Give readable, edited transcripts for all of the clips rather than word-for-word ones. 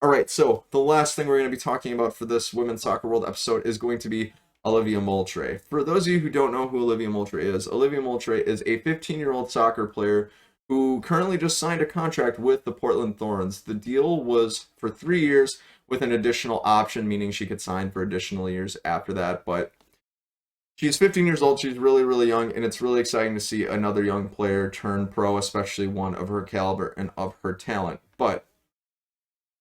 All right, so the last thing we're going to be talking about for this Women's Soccer World episode is going to be Olivia Moultrie. For those of you who don't know who Olivia Moultrie is a 15-year-old soccer player who currently just signed a contract with the Portland Thorns. The deal was for 3 years with an additional option, meaning she could sign for additional years after that. But she's 15 years old. She's really, really young, and it's really exciting to see another young player turn pro, especially one of her caliber and of her talent. But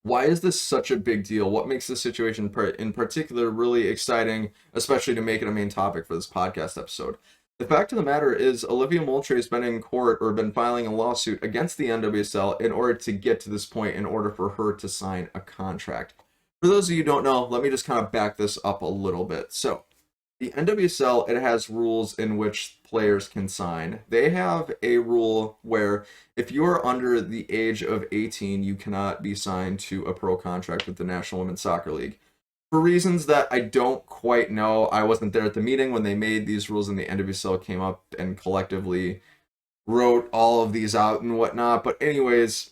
why is this such a big deal? What makes this situation in particular really exciting, especially to make it a main topic for this podcast episode? The fact of the matter is, Olivia Moultrie has been in court or been filing a lawsuit against the NWSL in order to get to this point, in order for her to sign a contract. For those of you who don't know, let me just kind of back this up a little bit. So, the NWSL, it has rules in which players can sign. They have a rule where if you are under the age of 18, you cannot be signed to a pro contract with the National Women's Soccer League. For reasons that I don't quite know, I wasn't there at the meeting when they made these rules, and the NWSL came up and collectively wrote all of these out and whatnot. But anyways,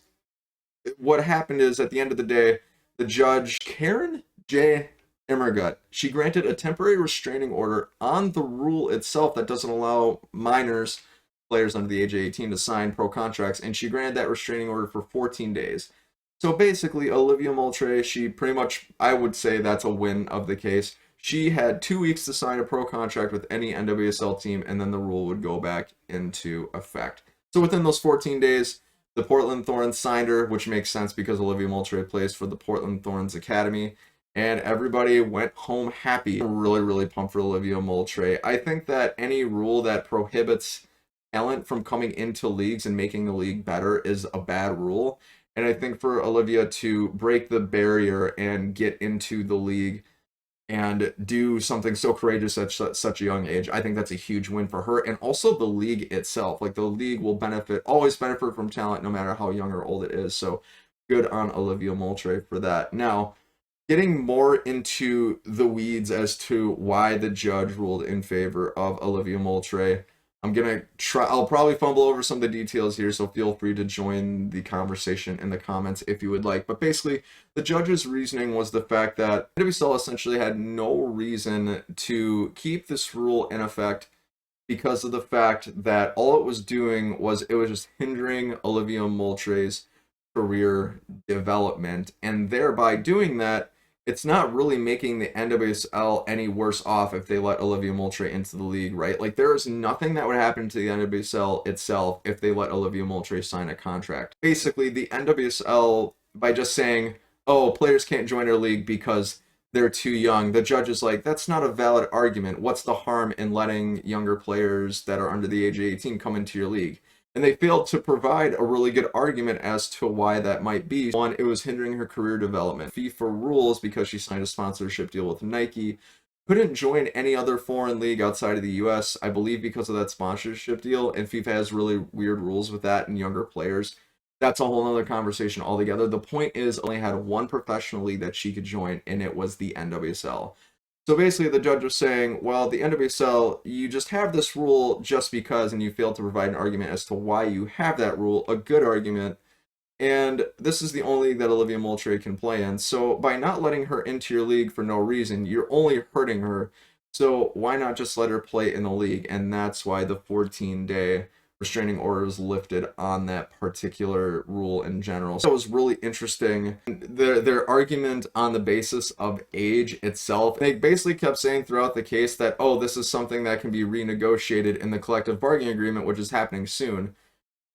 what happened is, at the end of the day, the judge, Karen J. Immergut, she granted a temporary restraining order on the rule itself that doesn't allow minors, players under the age of 18, to sign pro contracts, and she granted that restraining order for 14 days. So basically, Olivia Moultrie, she pretty much, I would say that's a win of the case. She had 2 weeks to sign a pro contract with any NWSL team, and then the rule would go back into effect. So within those 14 days, the Portland Thorns signed her, which makes sense because Olivia Moultrie plays for the Portland Thorns Academy, and everybody went home happy. I'm really, really pumped for Olivia Moultrie. I think that any rule that prohibits talent from coming into leagues and making the league better is a bad rule. And I think for Olivia to break the barrier and get into the league and do something so courageous at such a young age, I think that's a huge win for her. And also the league itself. Like, the league will always benefit from talent, no matter how young or old it is. So good on Olivia Moultrie for that. Now, getting more into the weeds as to why the judge ruled in favor of Olivia Moultrie, I'll probably fumble over some of the details here, so feel free to join the conversation in the comments if you would like. But basically, the judge's reasoning was the fact that NWSL essentially had no reason to keep this rule in effect, because of the fact that all it was doing was it was just hindering Olivia Moultrie's career development, and thereby doing that, it's not really making the NWSL any worse off if they let Olivia Moultrie into the league, right? Like, there is nothing that would happen to the NWSL itself if they let Olivia Moultrie sign a contract. Basically, the NWSL, by just saying, oh, players can't join our league because they're too young, the judge is like, that's not a valid argument. What's the harm in letting younger players that are under the age of 18 come into your league? And they failed to provide a really good argument as to why that might be. One, it was hindering her career development. FIFA rules, because she signed a sponsorship deal with Nike, couldn't join any other foreign league outside of the US, I believe because of that sponsorship deal, and FIFA has really weird rules with that and younger players. That's a whole other conversation altogether. The point is, only had one professional league that she could join, and it was the NWSL. So basically, the judge was saying, well, the NWSL, you just have this rule just because, and you failed to provide an argument as to why you have that rule, a good argument, and this is the only league that Olivia Moultrie can play in. So by not letting her into your league for no reason, you're only hurting her. So why not just let her play in the league? And that's why the 14-day restraining order is lifted on that particular rule in general. So it was really interesting. Their argument on the basis of age itself, they basically kept saying throughout the case that, oh, this is something that can be renegotiated in the collective bargaining agreement, which is happening soon.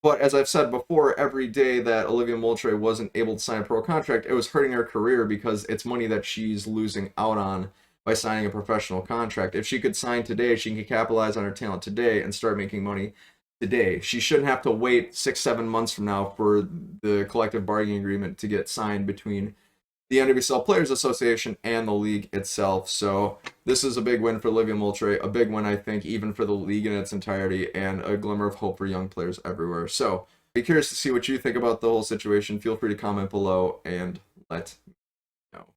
But as I've said before, every day that Olivia Moultrie wasn't able to sign a pro contract, it was hurting her career, because it's money that she's losing out on by signing a professional contract. If she could sign today, she could capitalize on her talent today and start making money today. She shouldn't have to wait 6-7 months from now for the collective bargaining agreement to get signed between the NWSL Players Association and the league itself. So this is a big win for Olivia Moultrie, a big win, I think, even for the league in its entirety, and a glimmer of hope for young players everywhere. So be curious to see what you think about the whole situation. Feel free to comment below and let